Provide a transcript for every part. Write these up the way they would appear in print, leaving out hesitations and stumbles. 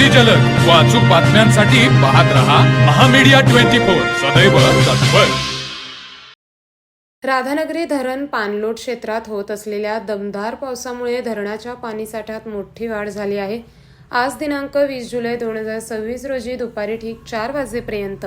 अगदी जलद व अचूक बातम्यांसाठी पाहत रहा महामीडिया 24 सदैव तत्पर। राधानगरी धरण पाणलोट क्षेत्रात होत असलेल्या दमदार पावसामुळे धरणाच्या पाणीसाठ्यात मोठी वाढ झाली आहे। आज दिनांक 20 जुलै 2026 रोजी दुपारी ठीक 4 वाजेपर्यंत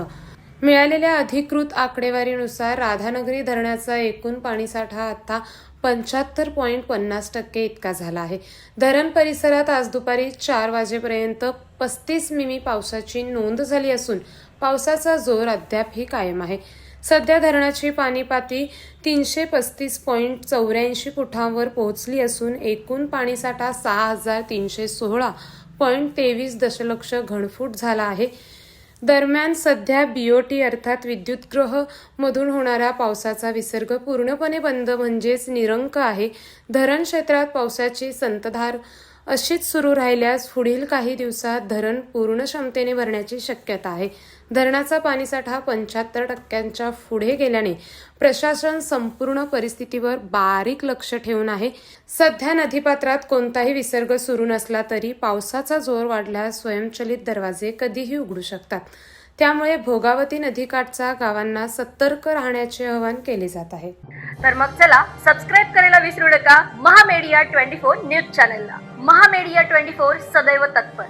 मिळालेल्या अधिकृत आकडेवारीनुसार राधानगरी धरणाचा एकूण पाणीसाठा आता 75.50% इतका झाला आहे। धरण परिसरात आज दुपारी 4 वाजेपर्यंत 35 मिमी पावसाची नोंद झाली असून पावसाचा जोर अद्यापही कायम आहे। सध्या धरणाची पाणी पातळी 335.84 फुटांवर पोहोचली असून एकूण पाणीसाठा 6316.23 दशलक्ष घनफूट झाला आहे। दरम्यान सध्या बीओटी अर्थात विद्युतगृह मधून होणारा पावसाचा विसर्ग पूर्णपणे बंद म्हणजेच निरंक आहे। धरण क्षेत्रात पावसाची संततधार अशीच सुरू राहिल्यास पुढील काही दिवसात धरण पूर्ण क्षमतेने भरण्याची शक्यता आहे। धरणाचा पाणीसाठा 75% पुढे गेल्याने प्रशासन संपूर्ण परिस्थितीवर बारीक लक्ष ठेवून आहे। सध्या नदीपात्रात कोणताही विसर्ग सुरू नसला तरी पावसाचा जोर वाढल्यास स्वयंचलित दरवाजे कधीही उघडू शकतात। त्यामुळे भोगावती नदीकाठच्या गावांना सतर्क राहण्याचे आवाहन केले जात आहे। तर मग चला सबस्क्राईब करायला विसरू नका महामीडिया 24 न्यूज चॅनलला। महामीडिया 24 सदैव तत्पर।